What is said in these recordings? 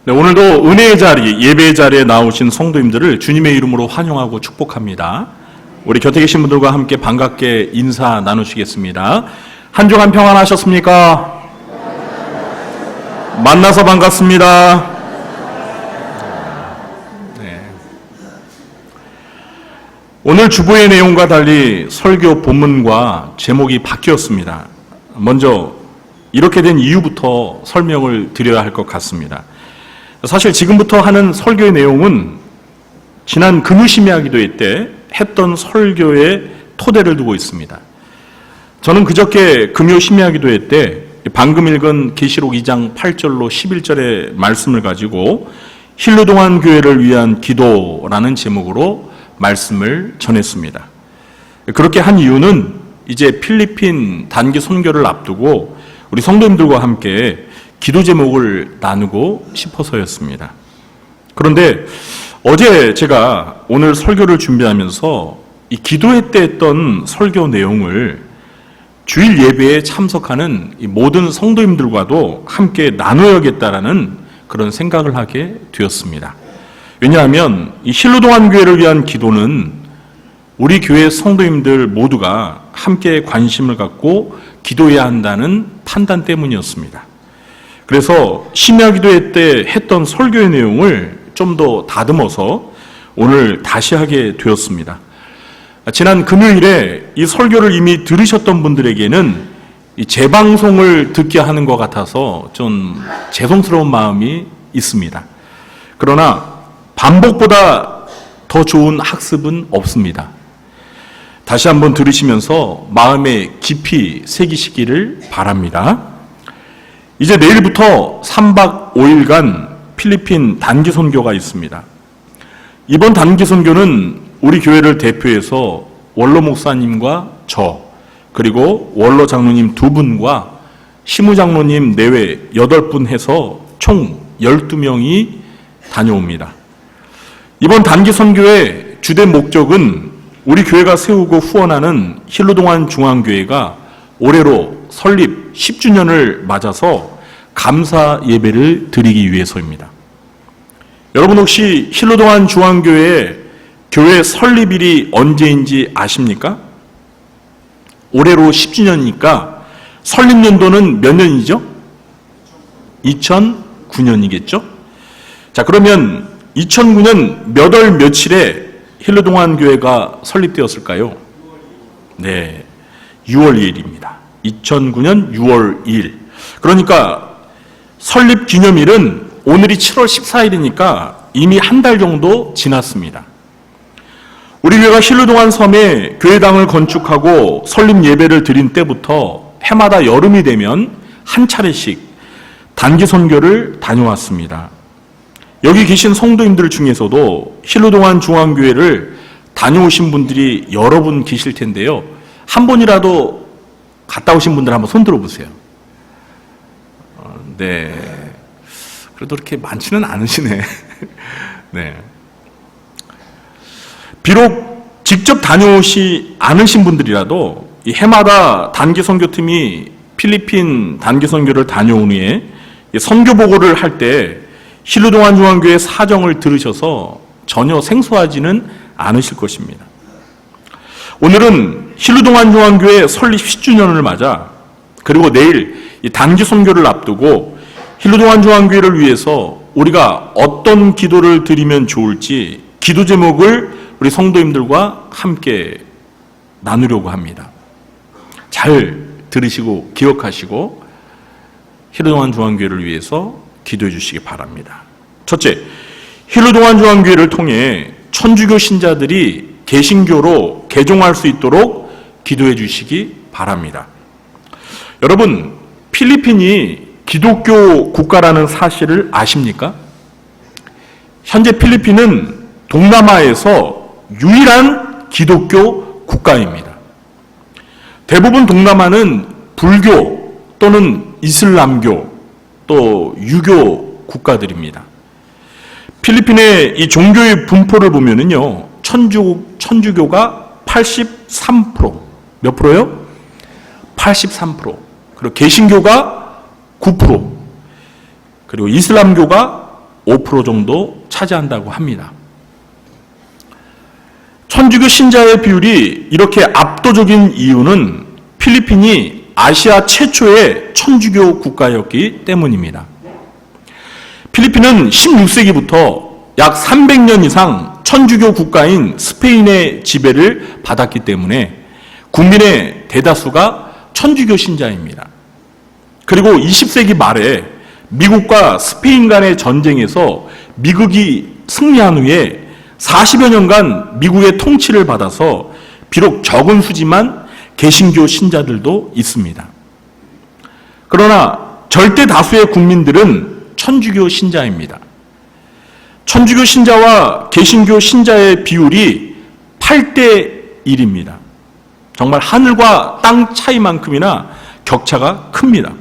네, 오늘도 은혜의 자리, 예배의 자리에 나오신 성도님들을 주님의 이름으로 환영하고 축복합니다. 우리 곁에 계신 분들과 함께 반갑게 인사 나누시겠습니다. 한 주간 평안하셨습니까? 만나서 반갑습니다. 네. 오늘 주보의 내용과 달리 설교 본문과 제목이 바뀌었습니다. 먼저 이렇게 된 이유부터 설명을 드려야 할 것 같습니다. 사실 지금부터 하는 설교의 내용은 지난 금요 심야 기도회 때 했던 설교의 토대를 두고 있습니다. 저는 그저께 금요 심야 기도회 때 방금 읽은 계시록 2장 8절로 11절의 말씀을 가지고 힐르동안 교회를 위한 기도라는 제목으로 말씀을 전했습니다. 그렇게 한 이유는 이제 필리핀 단기 선교를 앞두고 우리 성도님들과 함께 기도 제목을 나누고 싶어서였습니다. 그런데 어제 제가 오늘 설교를 준비하면서 이 기도회 때 했던 설교 내용을 주일 예배에 참석하는 이 모든 성도님들과도 함께 나누어야겠다라는 그런 생각을 하게 되었습니다. 왜냐하면 이 힐르동안 교회를 위한 기도는 우리 교회 성도님들 모두가 함께 관심을 갖고 기도해야 한다는 판단 때문이었습니다. 그래서 심야 기도회 때 했던 설교의 내용을 좀 더 다듬어서 오늘 다시 하게 되었습니다. 지난 금요일에 이 설교를 이미 들으셨던 분들에게는 이 재방송을 듣게 하는 것 같아서 좀 죄송스러운 마음이 있습니다. 그러나 반복보다 더 좋은 학습은 없습니다. 다시 한번 들으시면서 마음에 깊이 새기시기를 바랍니다. 이제 내일부터 3박 5일간 필리핀 단기 선교가 있습니다. 이번 단기 선교는 우리 교회를 대표해서 원로 목사님과 저, 그리고 원로 장로님 2분과 시무 장로님 내외 8분 해서 총 12명이 다녀옵니다. 이번 단기 선교의 주된 목적은 우리 교회가 세우고 후원하는 힐르동안 중앙교회가 올해로 설립 10주년을 맞아서 감사 예배를 드리기 위해서입니다. 여러분 혹시 힐르동안 중앙교회의 교회 설립일이 언제인지 아십니까? 올해로 10주년이니까 설립연도는 몇 년이죠? 2009년이겠죠? 자, 그러면 2009년 몇 월 며칠에 힐르동안 교회가 설립되었을까요? 네, 6월 2일입니다. 2009년 6월 2일. 그러니까 설립 기념일은 오늘이 7월 14일이니까 이미 한 달 정도 지났습니다. 우리 교회가 힐르동안 섬에 교회당을 건축하고 설립 예배를 드린 때부터 해마다 여름이 되면 한 차례씩 단기 선교를 다녀왔습니다. 여기 계신 성도님들 중에서도 힐르동안 중앙교회를 다녀오신 분들이 여러 분 계실 텐데요. 한 번이라도 갔다 오신 분들 한번 손 들어보세요. 네. 그래도 그렇게 많지는 않으시네. 네. 비록 직접 다녀오시 않으신 분들이라도 이 해마다 단기 선교팀이 필리핀 단기 선교를 다녀온 후에 선교 보고를 할 때 힐르동안 중앙교회 사정을 들으셔서 전혀 생소하지는 않으실 것입니다. 오늘은 힐르동안 중앙교회 설립 10주년을 맞아 그리고 내일 이 단기 선교를 앞두고 힐르동안 중앙교회를 위해서 우리가 어떤 기도를 드리면 좋을지 기도 제목을 우리 성도님들과 함께 나누려고 합니다. 잘 들으시고 기억하시고 힐르동안 중앙교회를 위해서 기도해 주시기 바랍니다. 첫째, 힐르동안 중앙교회를 통해 천주교 신자들이 개신교로 개종할 수 있도록 기도해 주시기 바랍니다. 여러분, 필리핀이 기독교 국가라는 사실을 아십니까? 현재 필리핀은 동남아에서 유일한 기독교 국가입니다. 대부분 동남아는 불교 또는 이슬람교 또 유교 국가들입니다. 필리핀의 이 종교의 분포를 보면은요, 천주교가 83%, 몇 프로요? 83%. 그리고 개신교가 9%, 그리고 이슬람교가 5% 정도 차지한다고 합니다. 천주교 신자의 비율이 이렇게 압도적인 이유는 필리핀이 아시아 최초의 천주교 국가였기 때문입니다. 필리핀은 16세기부터 약 300년 이상 천주교 국가인 스페인의 지배를 받았기 때문에 국민의 대다수가 천주교 신자입니다. 그리고 20세기 말에 미국과 스페인 간의 전쟁에서 미국이 승리한 후에 40여 년간 미국의 통치를 받아서 비록 적은 수지만 개신교 신자들도 있습니다. 그러나 절대 다수의 국민들은 천주교 신자입니다. 천주교 신자와 개신교 신자의 비율이 8대 1입니다. 정말 하늘과 땅 차이만큼이나 격차가 큽니다.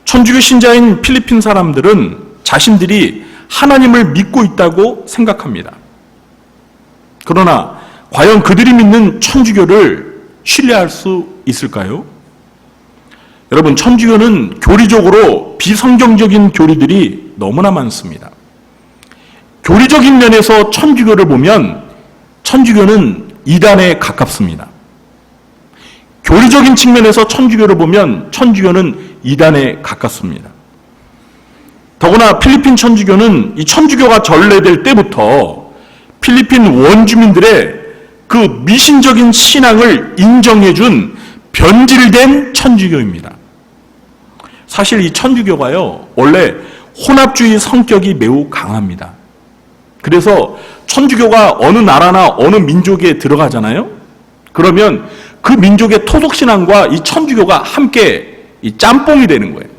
천주교 신자인 필리핀 사람들은 자신들이 하나님을 믿고 있다고 생각합니다. 그러나 과연 그들이 믿는 천주교를 신뢰할 수 있을까요? 여러분, 천주교는 교리적으로 비성경적인 교리들이 너무나 많습니다. 교리적인 면에서 천주교를 보면 천주교는 이단에 가깝습니다. 교리적인 측면에서 천주교를 보면 천주교는 이단에 가깝습니다. 더구나 필리핀 천주교는 이 천주교가 전래될 때부터 필리핀 원주민들의 그 미신적인 신앙을 인정해준 변질된 천주교입니다. 사실 이 천주교가요, 원래 혼합주의 성격이 매우 강합니다. 그래서 천주교가 어느 나라나 어느 민족에 들어가잖아요? 그러면 그 민족의 토속신앙과 이 천주교가 함께 이 짬뽕이 되는 거예요.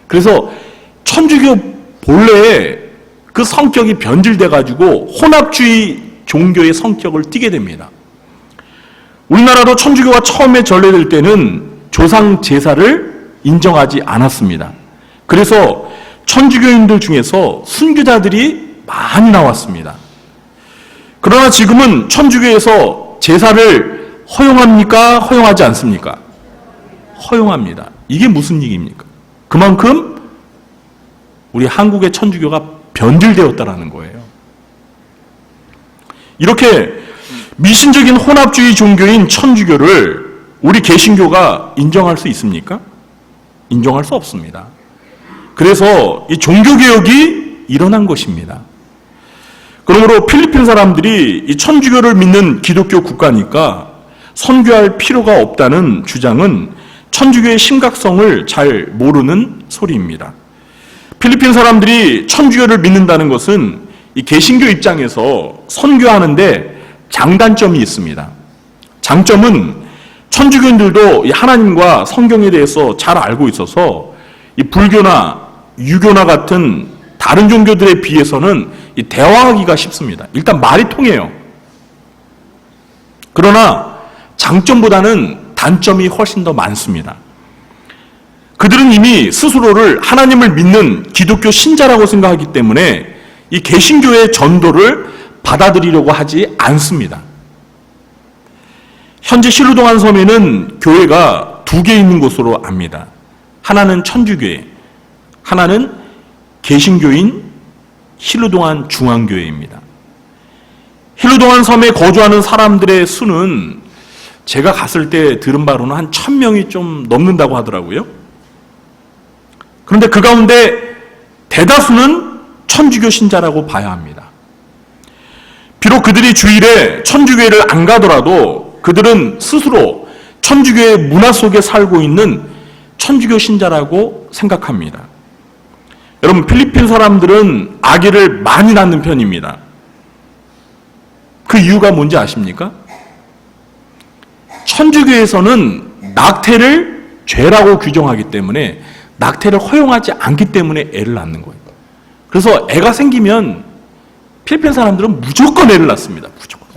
그래서 천주교 본래의 그 성격이 변질돼가지고 혼합주의 종교의 성격을 띠게 됩니다. 우리나라도 천주교가 처음에 전래될 때는 조상 제사를 인정하지 않았습니다. 그래서 천주교인들 중에서 순교자들이 많이 나왔습니다. 그러나 지금은 천주교에서 제사를 허용합니까? 허용하지 않습니까? 허용합니다. 이게 무슨 얘기입니까? 그만큼 우리 한국의 천주교가 변질되었다라는 거예요. 이렇게 미신적인 혼합주의 종교인 천주교를 우리 개신교가 인정할 수 있습니까? 인정할 수 없습니다. 그래서 이 종교개혁이 일어난 것입니다. 그러므로 필리핀 사람들이 이 천주교를 믿는 기독교 국가니까 선교할 필요가 없다는 주장은 천주교의 심각성을 잘 모르는 소리입니다. 필리핀 사람들이 천주교를 믿는다는 것은 이 개신교 입장에서 선교하는데 장단점이 있습니다. 장점은 천주교인들도 이 하나님과 성경에 대해서 잘 알고 있어서 이 불교나 유교나 같은 다른 종교들에 비해서는 이 대화하기가 쉽습니다. 일단 말이 통해요. 그러나 장점보다는 단점이 훨씬 더 많습니다. 그들은 이미 스스로를 하나님을 믿는 기독교 신자라고 생각하기 때문에 이 개신교의 전도를 받아들이려고 하지 않습니다. 현재 실루동안 섬에는 교회가 2개 있는 것으로 압니다. 하나는 천주교회, 하나는 개신교인 실루동안 중앙교회입니다. 실루동안 섬에 거주하는 사람들의 수는 제가 갔을 때 들은 바로는 한 1000명이 좀 넘는다고 하더라고요. 그런데 그 가운데 대다수는 천주교 신자라고 봐야 합니다. 비록 그들이 주일에 천주교회를 안 가더라도 그들은 스스로 천주교의 문화 속에 살고 있는 천주교 신자라고 생각합니다. 여러분, 필리핀 사람들은 아기를 많이 낳는 편입니다. 그 이유가 뭔지 아십니까? 천주교에서는 낙태를 죄라고 규정하기 때문에 낙태를 허용하지 않기 때문에 애를 낳는 거예요. 그래서 애가 생기면 필리핀 사람들은 무조건 애를 낳습니다. 무조건.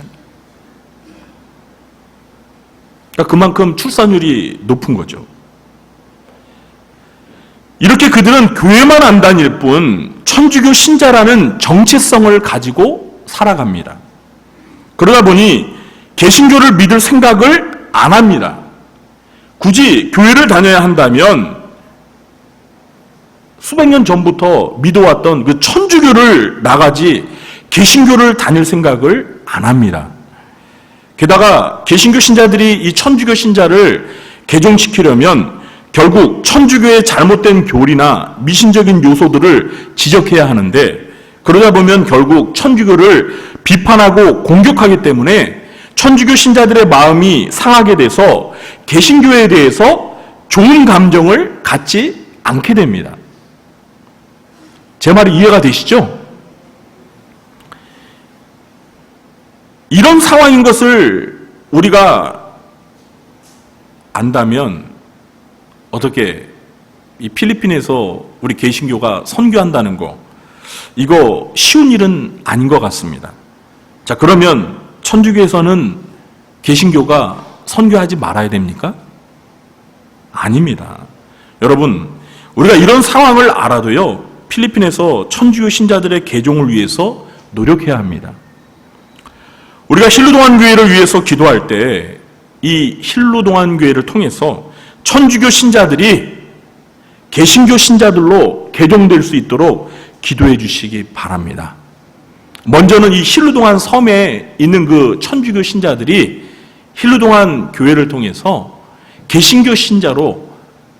그러니까 그만큼 출산율이 높은 거죠. 이렇게 그들은 교회만 안 다닐 뿐 천주교 신자라는 정체성을 가지고 살아갑니다. 그러다 보니 개신교를 믿을 생각을 안 합니다. 굳이 교회를 다녀야 한다면 수백 년 전부터 믿어왔던 그 천주교를 나가지 개신교를 다닐 생각을 안 합니다. 게다가 개신교 신자들이 이 천주교 신자를 개종시키려면 결국 천주교의 잘못된 교리나 미신적인 요소들을 지적해야 하는데, 그러다 보면 결국 천주교를 비판하고 공격하기 때문에 천주교 신자들의 마음이 상하게 돼서 개신교에 대해서 좋은 감정을 갖지 않게 됩니다. 제 말이 이해가 되시죠? 이런 상황인 것을 우리가 안다면 어떻게 이 필리핀에서 우리 개신교가 선교한다는 거, 이거 쉬운 일은 아닌 것 같습니다. 자, 그러면 천주교에서는 개신교가 선교하지 말아야 됩니까? 아닙니다. 여러분, 우리가 이런 상황을 알아도요, 필리핀에서 천주교 신자들의 개종을 위해서 노력해야 합니다. 우리가 힐루동안 교회를 위해서 기도할 때 이 힐루동안 교회를 통해서 천주교 신자들이 개신교 신자들로 개종될 수 있도록 기도해 주시기 바랍니다. 먼저는 이 힐루동안 섬에 있는 그 천주교 신자들이 힐루동안 교회를 통해서 개신교 신자로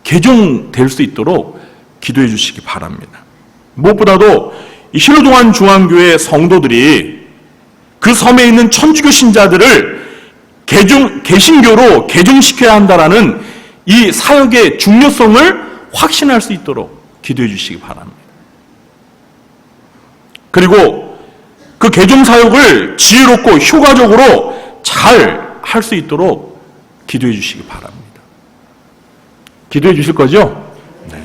개종될 수 있도록 기도해 주시기 바랍니다. 무엇보다도 이 힐루동안 중앙교회 성도들이 그 섬에 있는 천주교 신자들을 개신교로 개종시켜야 한다라는 이 사역의 중요성을 확신할 수 있도록 기도해 주시기 바랍니다. 그리고 그 개종 사역을 지혜롭고 효과적으로 잘 할 수 있도록 기도해 주시기 바랍니다. 기도해 주실 거죠? 네.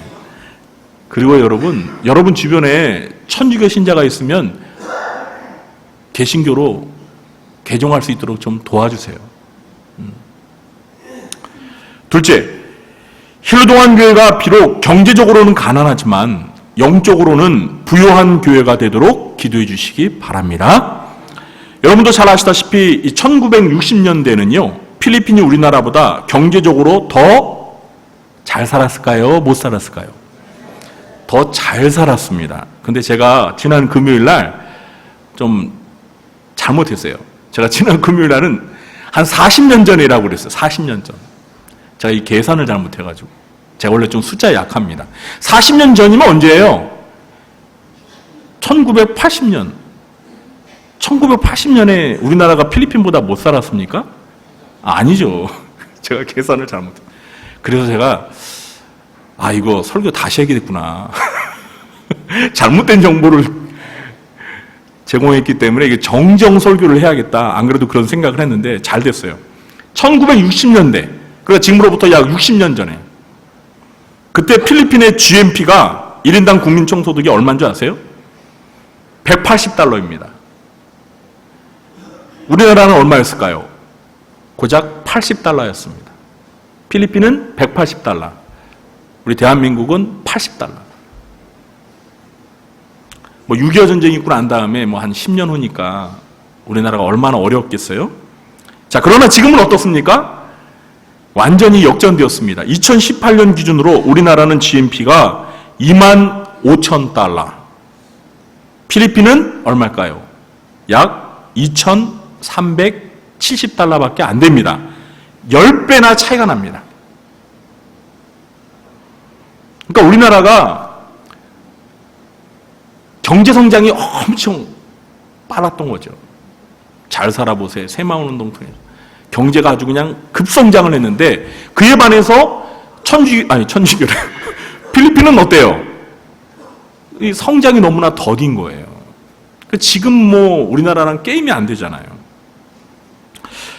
그리고 여러분 주변에 천주교 신자가 있으면 개신교로 개종할 수 있도록 좀 도와주세요. 둘째, 힐루동안 교회가 비록 경제적으로는 가난하지만 영적으로는 부유한 교회가 되도록 기도해 주시기 바랍니다. 여러분도 잘 아시다시피 1960년대는요, 필리핀이 우리나라보다 경제적으로 더 잘 살았을까요? 못 살았을까요? 더 잘 살았습니다. 근데 제가 지난 금요일 날 좀 잘못했어요. 제가 지난 금요일 날은 한 40년 전이라고 그랬어요. 40년 전. 제가 이 계산을 잘못해가지고. 제가 원래 좀 숫자에 약합니다. 40년 전이면 언제예요? 1980년. 1980년에 우리나라가 필리핀보다 못 살았습니까? 아니죠. 제가 계산을 잘못했어요. 그래서 제가 이거 설교 다시 해야겠구나. 잘못된 정보를 제공했기 때문에 이게 정정 설교를 해야겠다. 안 그래도 그런 생각을 했는데 잘 됐어요. 1960년대, 그러니까 지금으로부터 약 60년 전에, 그때 필리핀의 GNP가 1인당 국민총소득이 얼마인 줄 아세요? 180달러입니다. 우리나라는 얼마였을까요? 고작 80달러였습니다. 필리핀은 180달러, 우리 대한민국은 80달러. 6.25 전쟁이 있고 난 다음에 한 10년 후니까 우리나라가 얼마나 어려웠겠어요? 자, 그러나 지금은 어떻습니까? 완전히 역전되었습니다. 2018년 기준으로 우리나라는 GNP가 25,000달러. 필리핀은 얼마일까요? 약 2,370달러밖에 안 됩니다. 10배나 차이가 납니다. 그러니까 우리나라가 경제성장이 엄청 빨랐던 거죠. 잘 살아보세요. 새마을운동 통해서. 경제가 아주 그냥 급성장을 했는데, 그에 반해서 천주교래. 필리핀은 어때요? 이 성장이 너무나 더딘 거예요. 지금 우리나라랑 게임이 안 되잖아요.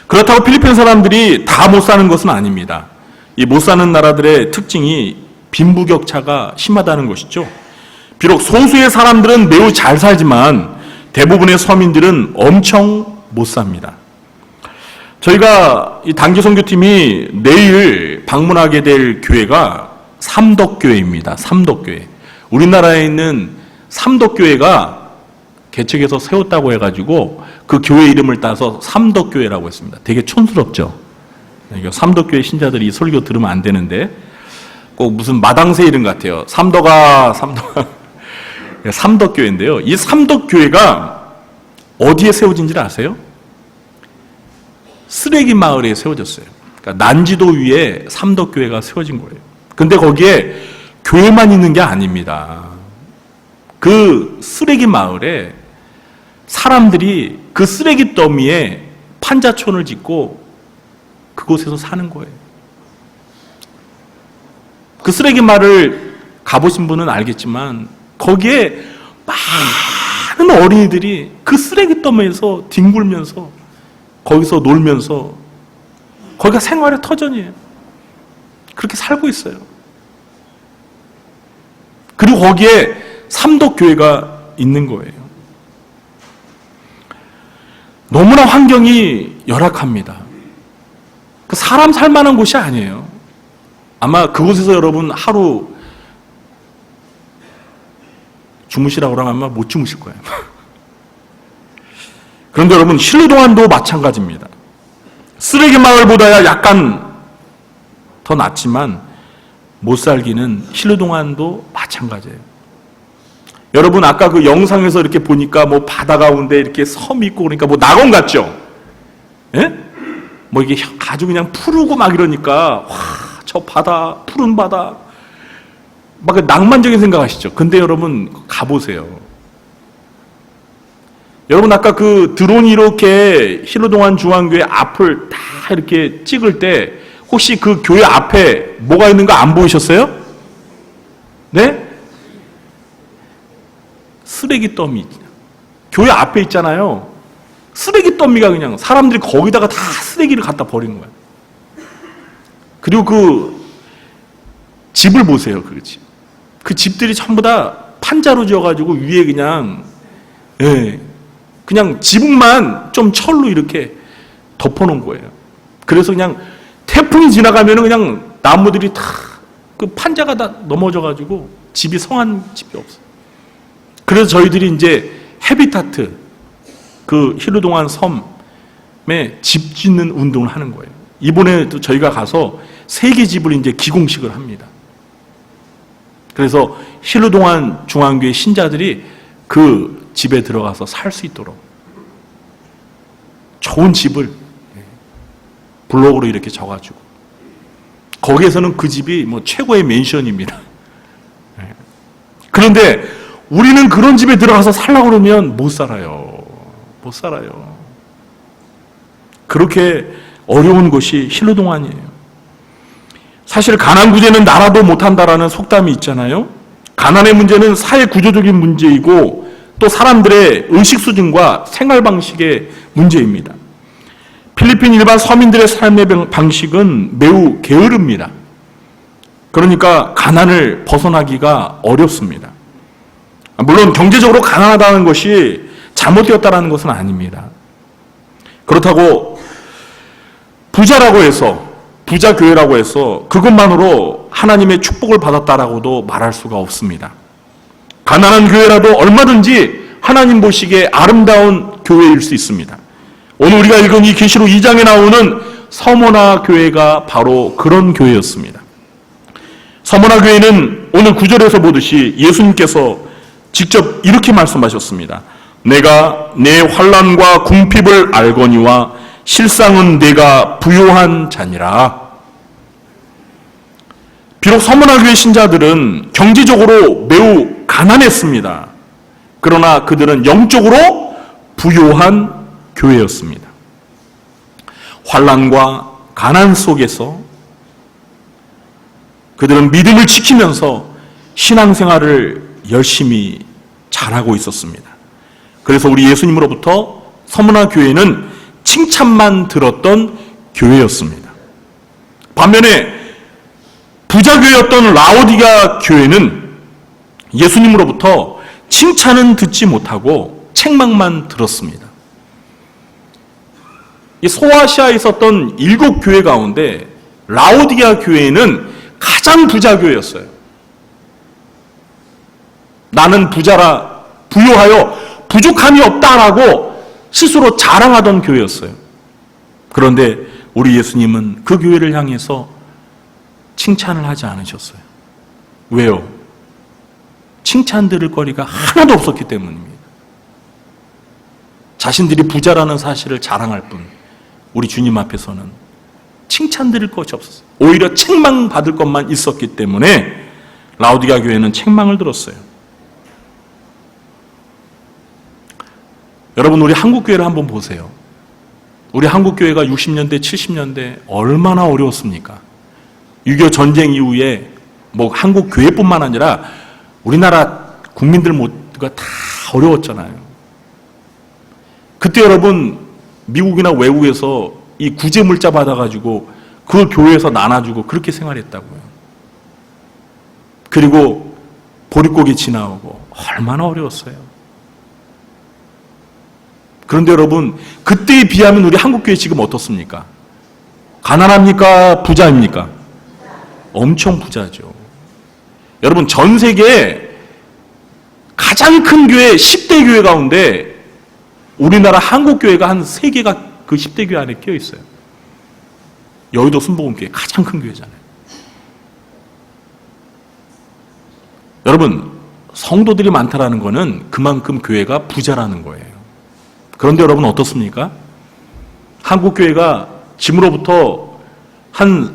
그렇다고 필리핀 사람들이 다 못 사는 것은 아닙니다. 이 못 사는 나라들의 특징이 빈부격차가 심하다는 것이죠. 비록 소수의 사람들은 매우 잘 살지만 대부분의 서민들은 엄청 못 삽니다. 저희가 이 단기 선교팀이 내일 방문하게 될 교회가 삼덕교회입니다. 삼덕교회. 우리나라에 있는 삼덕교회가 개척해서 세웠다고 해가지고 그 교회 이름을 따서 삼덕교회라고 했습니다. 되게 촌스럽죠. 삼덕교회 신자들이 이 설교 들으면 안 되는데, 꼭 무슨 마당새 이름 같아요. 삼덕아. 삼덕교회인데요. 이 삼덕교회가 어디에 세워진지 아세요? 쓰레기 마을에 세워졌어요. 그러니까 난지도 위에 삼덕교회가 세워진 거예요. 근데 거기에 교회만 있는 게 아닙니다. 그 쓰레기 마을에 사람들이 그 쓰레기 더미에 판자촌을 짓고 그곳에서 사는 거예요. 그 쓰레기 마을을 가보신 분은 알겠지만 거기에 많은 어린이들이 그 쓰레기 더미에서 뒹굴면서 거기서 놀면서 거기가 생활의 터전이에요. 그렇게 살고 있어요. 그리고 거기에 삼덕교회가 있는 거예요. 너무나 환경이 열악합니다. 그 사람 살 만한 곳이 아니에요. 아마 그곳에서 여러분 하루 주무시라고 그러면 아마 못 주무실 거예요. 그런데 여러분 신루동안도 마찬가지입니다. 쓰레기 마을보다야 약간 더 낫지만 못 살기는 신루동안도 마찬가지예요. 여러분 아까 그 영상에서 이렇게 보니까 뭐 바다 가운데 이렇게 섬이 있고 그러니까 뭐 낙원 같죠? 예? 뭐 이게 아주 그냥 푸르고 막 이러니까 와, 저 바다, 푸른 바다 막 낭만적인 생각하시죠? 근데 여러분 가보세요. 여러분 아까 그 드론이 이렇게 신루동안 중앙교회 앞을 다 이렇게 찍을 때 혹시 그 교회 앞에 뭐가 있는 거 안 보이셨어요? 네? 쓰레기 더미. 교회 앞에 있잖아요. 쓰레기 더미가 그냥 사람들이 거기다가 다 쓰레기를 갖다 버린 거예요. 그리고 그 집을 보세요. 그 집. 그 집들이 전부 다 판자로 지어가지고 위에 그냥 그냥 지붕만 좀 철로 이렇게 덮어놓은 거예요. 그래서 그냥 태풍이 지나가면 그냥 나무들이 다 그 판자가 다 넘어져가지고 집이 성한 집이 없어요. 그래서 저희들이 이제 헤비타트 그 신루동안 섬에 집 짓는 운동을 하는 거예요. 이번에도 저희가 가서 3개 집을 이제 기공식을 합니다. 그래서 신루동안 중앙교회 신자들이 그 집에 들어가서 살 수 있도록 좋은 집을 블록으로 이렇게 져가지고 거기에서는 그 집이 뭐 최고의 맨션입니다. 그런데 우리는 그런 집에 들어가서 살려고 그러면 못 살아요. 못 살아요. 그렇게 어려운 곳이 신루동안이에요. 사실 가난 구제는 나라도 못한다라는 속담이 있잖아요. 가난의 문제는 사회 구조적인 문제이고 또 사람들의 의식 수준과 생활 방식의 문제입니다. 필리핀 일반 서민들의 삶의 방식은 매우 게으릅니다. 그러니까 가난을 벗어나기가 어렵습니다. 물론 경제적으로 가난하다는 것이 잘못되었다는 것은 아닙니다. 그렇다고 부자라고 해서 부자 교회라고 해서 그것만으로 하나님의 축복을 받았다라고도 말할 수가 없습니다. 가난한 교회라도 얼마든지 하나님 보시기에 아름다운 교회일 수 있습니다. 오늘 우리가 읽은 이 계시록 2장에 나오는 서머나 교회가 바로 그런 교회였습니다. 서머나 교회는 오늘 9절에서 보듯이 예수님께서 직접 이렇게 말씀하셨습니다. 내가 내 환난과 궁핍을 알거니와 실상은 내가 부요한 자니라. 비록 서머나 교회 신자들은 경제적으로 매우 가난했습니다. 그러나 그들은 영적으로 부요한 교회였습니다. 환난과 가난 속에서 그들은 믿음을 지키면서 신앙생활을 열심히 잘하고 있었습니다. 그래서 우리 예수님으로부터 서머나 교회는 칭찬만 들었던 교회였습니다. 반면에 부자교회였던 라오디가 교회는 예수님으로부터 칭찬은 듣지 못하고 책망만 들었습니다. 이 소아시아에 있었던 7교회 가운데 라오디게아 교회는 가장 부자 교회였어요. 나는 부자라 부요하여 부족함이 없다라고 스스로 자랑하던 교회였어요. 그런데 우리 예수님은 그 교회를 향해서 칭찬을 하지 않으셨어요. 왜요? 칭찬 들을 거리가 하나도 없었기 때문입니다. 자신들이 부자라는 사실을 자랑할 뿐 우리 주님 앞에서는 칭찬 드릴 것이 없었어요. 오히려 책망받을 것만 있었기 때문에 라오디게아 교회는 책망을 들었어요. 여러분, 우리 한국교회를 한번 보세요. 우리 한국교회가 60년대, 70년대 얼마나 어려웠습니까? 6.25 전쟁 이후에 뭐 한국교회뿐만 아니라 우리나라 국민들 모두가 다 어려웠잖아요. 그때 여러분, 미국이나 외국에서 이 구제물자 받아가지고 그걸 교회에서 나눠주고 그렇게 생활했다고요. 그리고 보릿고개 지나오고 얼마나 어려웠어요. 그런데 여러분, 그때에 비하면 우리 한국교회 지금 어떻습니까? 가난합니까? 부자입니까? 엄청 부자죠. 여러분, 전 세계에 가장 큰 교회 10대 교회 가운데 우리나라 한국교회가 한 3개가 그 10대 교회 안에 끼어 있어요. 여의도 순복음교회 가장 큰 교회잖아요. 여러분, 성도들이 많다라는 것은 그만큼 교회가 부자라는 거예요. 그런데 여러분 어떻습니까? 한국교회가 지금으로부터 한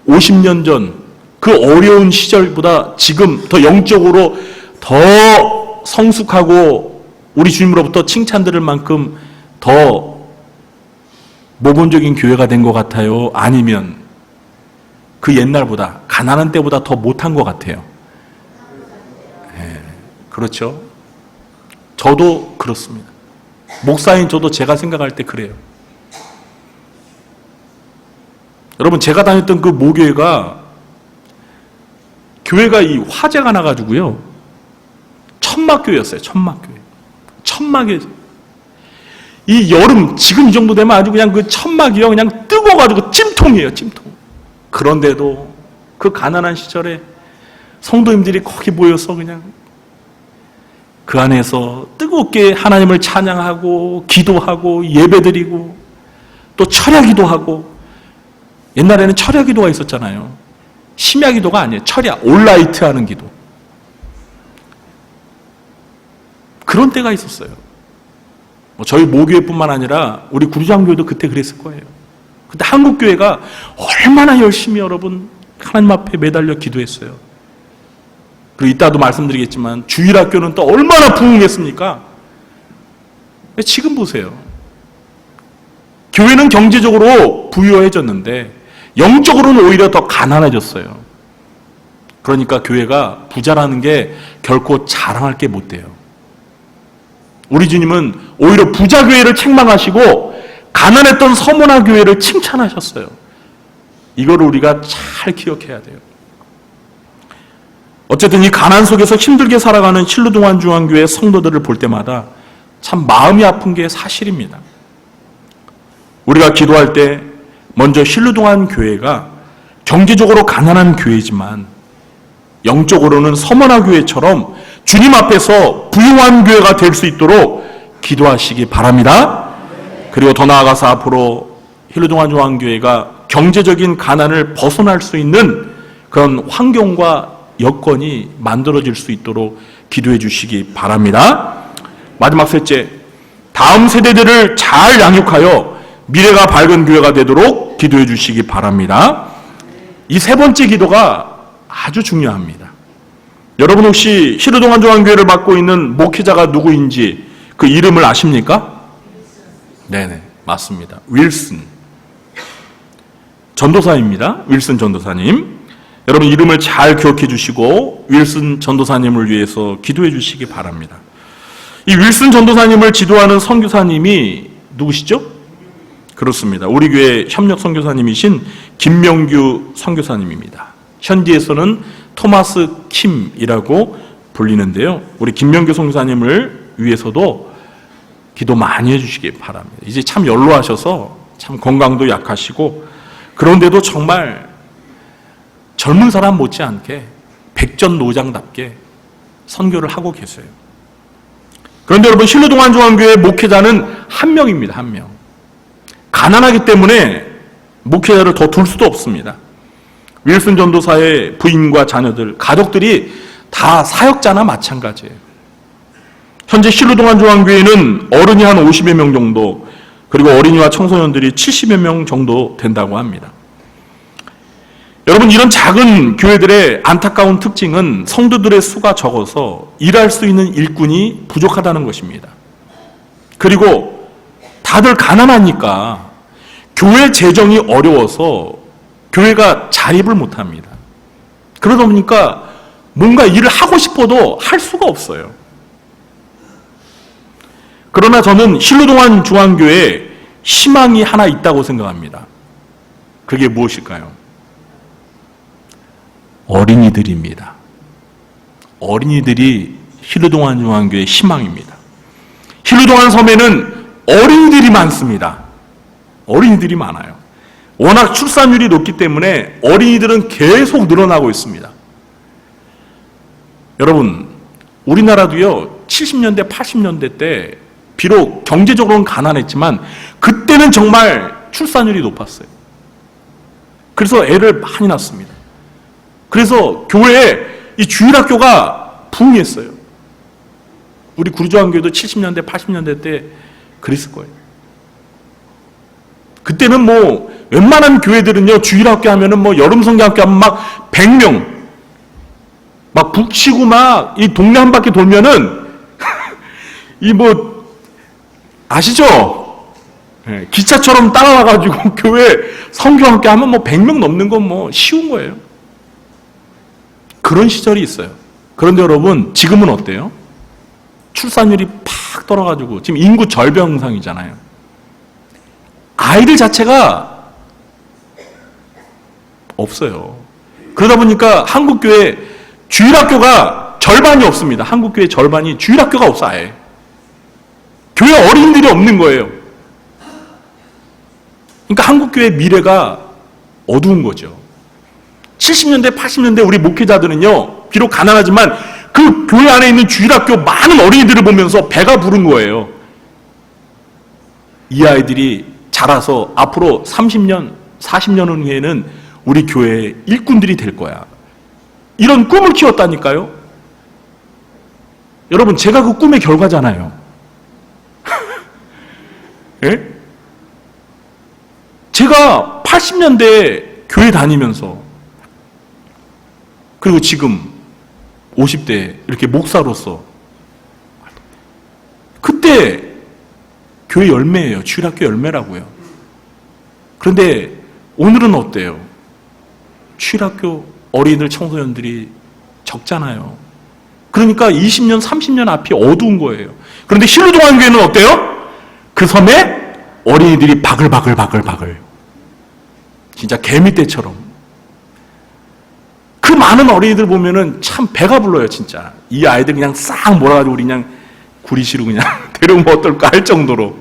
50년 전 그 어려운 시절보다 지금 더 영적으로 더 성숙하고 우리 주님으로부터 칭찬 들을 만큼 더 모범적인 교회가 된 것 같아요? 아니면 그 옛날보다 가난한 때보다 더 못한 것 같아요? 네, 그렇죠. 저도 그렇습니다. 목사인 저도 제가 생각할 때 그래요. 여러분, 제가 다녔던 그 모교회가 교회가 이 화재가 나가지고요, 천막교회였어요. 천막교회. 천막에 이 여름 지금 이 정도 되면 아주 그냥 그 천막이요 그냥 뜨거워가지고 찜통이에요. 찜통. 그런데도 그 가난한 시절에 성도님들이 거기 모여서 그냥 그 안에서 뜨겁게 하나님을 찬양하고 기도하고 예배드리고 또 철야기도하고, 옛날에는 철야기도가 있었잖아요. 심야기도가 아니에요. 철야, 올라이트 하는 기도. 그런 때가 있었어요. 저희 모교회뿐만 아니라 우리 구리장교회도 그때 그랬을 거예요. 그때 한국교회가 얼마나 열심히 여러분 하나님 앞에 매달려 기도했어요. 그리고 이따도 말씀드리겠지만 주일학교는 또 얼마나 부흥했습니까? 지금 보세요. 교회는 경제적으로 부유해졌는데 영적으로는 오히려 더 가난해졌어요. 그러니까 교회가 부자라는 게 결코 자랑할 게 못 돼요. 우리 주님은 오히려 부자 교회를 책망하시고 가난했던 서문화 교회를 칭찬하셨어요. 이거를 우리가 잘 기억해야 돼요. 어쨌든 이 가난 속에서 힘들게 살아가는 신루동안중앙교회 성도들을 볼 때마다 참 마음이 아픈 게 사실입니다. 우리가 기도할 때 먼저 신루동안 교회가 경제적으로 가난한 교회지만 영적으로는 서문화 교회처럼 주님 앞에서 부유한 교회가 될 수 있도록 기도하시기 바랍니다. 그리고 더 나아가서 앞으로 신루동안중앙교회가 경제적인 가난을 벗어날 수 있는 그런 환경과 여건이 만들어질 수 있도록 기도해 주시기 바랍니다. 마지막 셋째, 다음 세대들을 잘 양육하여 미래가 밝은 교회가 되도록 기도해 주시기 바랍니다. 이 세 번째 기도가 아주 중요합니다. 여러분 혹시 신루동안중앙교회를 맡고 있는 목회자가 누구인지 그 이름을 아십니까? 네네, 맞습니다. 윌슨 전도사입니다. 윌슨 전도사님. 여러분 이름을 잘 기억해 주시고 윌슨 전도사님을 위해서 기도해 주시기 바랍니다. 이 윌슨 전도사님을 지도하는 선교사님이 누구시죠? 그렇습니다. 우리 교회 협력 선교사님이신 김명규 선교사님입니다. 현지에서는 토마스 킴이라고 불리는데요. 우리 김명규 선교사님을 위해서도 기도 많이 해주시기 바랍니다. 이제 참 연로하셔서 참 건강도 약하시고 그런데도 정말 젊은 사람 못지않게 백전노장답게 선교를 하고 계세요. 그런데 여러분 신루동안중앙교회 목회자는 한 명입니다. 한 명. 가난하기 때문에 목회자를 더 둘 수도 없습니다. 윌슨 전도사의 부인과 자녀들, 가족들이 다 사역자나 마찬가지예요. 현재 실루동안 중앙교회는 어른이 한 50여 명 정도, 그리고 어린이와 청소년들이 70여 명 정도 된다고 합니다. 여러분, 이런 작은 교회들의 안타까운 특징은 성도들의 수가 적어서 일할 수 있는 일꾼이 부족하다는 것입니다. 그리고 다들 가난하니까 교회 재정이 어려워서 교회가 자립을 못합니다. 그러다 보니까 뭔가 일을 하고 싶어도 할 수가 없어요. 그러나 저는 실루동안 중앙교회에 희망이 하나 있다고 생각합니다. 그게 무엇일까요? 어린이들입니다. 어린이들이 실루동안 중앙교회의 희망입니다. 실루동안 섬에는 어린이들이 많습니다. 어린이들이 많아요. 워낙 출산율이 높기 때문에 어린이들은 계속 늘어나고 있습니다. 여러분, 우리나라도요, 70년대, 80년대 때 비록 경제적으로는 가난했지만 그때는 정말 출산율이 높았어요. 그래서 애를 많이 낳습니다. 그래서 교회에 이 주일학교가 부흥했어요. 우리 구리조항교회도 70년대, 80년대 때 그랬을 거예요. 그때는 뭐 웬만한 교회들은요, 주일학교 하면은 뭐 여름성경학교 하면 막 100명 막 북치고 막 이 동네 한 바퀴 돌면은 이 뭐 아시죠? 네, 기차처럼 따라와가지고 교회 성경학교 하면 뭐 100명 넘는 건 뭐 쉬운 거예요. 그런 시절이 있어요. 그런데 여러분, 지금은 어때요? 출산율이 팍 떨어가지고 지금 인구 절병상이잖아요. 아이들 자체가 없어요. 그러다 보니까 한국교회 주일학교가 절반이 없습니다. 한국교회 절반이 주일학교가 없어, 아예. 교회 어린이들이 없는 거예요. 그러니까 한국교회 미래가 어두운 거죠. 70년대, 80년대 우리 목회자들은요, 비록 가난하지만 그 교회 안에 있는 주일학교 많은 어린이들을 보면서 배가 부른 거예요. 이 아이들이 자라서 앞으로 30년, 40년 후에는 우리 교회의 일꾼들이 될 거야. 이런 꿈을 키웠다니까요. 여러분, 제가 그 꿈의 결과잖아요. 예? 제가 80년대에 교회 다니면서, 그리고 지금 50대 이렇게 목사로서, 그때 교회 열매예요. 주일학교 열매라고요. 그런데 오늘은 어때요? 주일학교 어린이들, 청소년들이 적잖아요. 그러니까 20년, 30년 앞이 어두운 거예요. 그런데 실루동안교회는 어때요? 그 섬에 어린이들이 바글바글 진짜 개미떼처럼. 그 많은 어린이들 보면은 참 배가 불러요, 진짜. 이 아이들 그냥 싹 몰아가지고 우리 그냥 구리시로 그냥 데려오면 어떨까 할 정도로.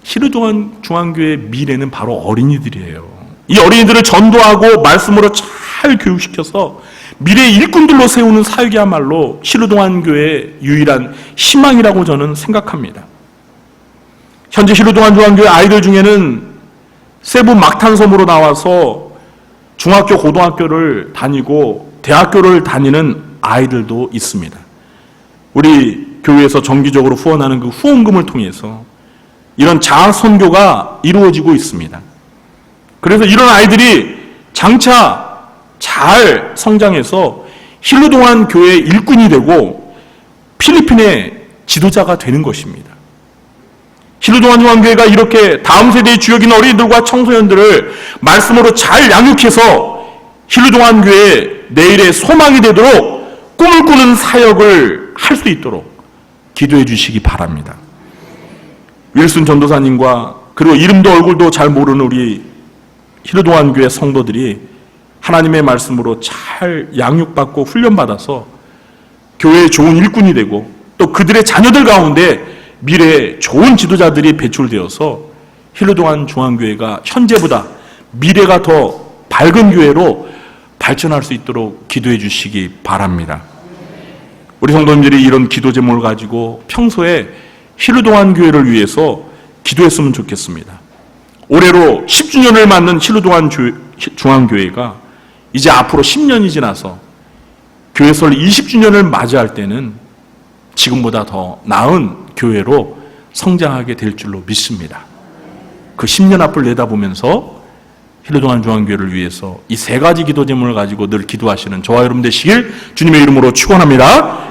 실루동안 중앙교회의 미래는 바로 어린이들이에요. 이 어린이들을 전도하고 말씀으로 잘 교육시켜서 미래의 일꾼들로 세우는 사역이야말로 실루동안 교회의 유일한 희망이라고 저는 생각합니다. 현재 실루동안 중앙교회 아이들 중에는 세부 막탄섬으로 나와서 중학교, 고등학교를 다니고 대학교를 다니는 아이들도 있습니다. 우리 교회에서 정기적으로 후원하는 그 후원금을 통해서 이런 자아 선교가 이루어지고 있습니다. 그래서 이런 아이들이 장차 잘 성장해서 실루동안 교회의 일꾼이 되고 필리핀의 지도자가 되는 것입니다. 실루동안 중앙교회가 이렇게 다음 세대의 주역인 어린이들과 청소년들을 말씀으로 잘 양육해서 실루동안 교회의 내일의 소망이 되도록 꿈을 꾸는 사역을 할 수 있도록 기도해 주시기 바랍니다. 윌슨 전도사님과 그리고 이름도 얼굴도 잘 모르는 우리 실루동안 교회 성도들이 하나님의 말씀으로 잘 양육받고 훈련받아서 교회의 좋은 일꾼이 되고 또 그들의 자녀들 가운데 미래의 좋은 지도자들이 배출되어서 실루동안 중앙교회가 현재보다 미래가 더 밝은 교회로 발전할 수 있도록 기도해 주시기 바랍니다. 우리 성도님들이 이런 기도 제목을 가지고 평소에 실루동안 교회를 위해서 기도했으면 좋겠습니다. 올해로 10주년을 맞는 중앙교회가 이제 앞으로 10년이 지나서 교회설 20주년을 맞이할 때는 지금보다 더 나은 교회로 성장하게 될 줄로 믿습니다. 그 10년 앞을 내다보면서 힐로동안 중앙교회를 위해서 이 세 가지 기도 제목을 가지고 늘 기도하시는 저와 여러분 되시길 주님의 이름으로 축원합니다.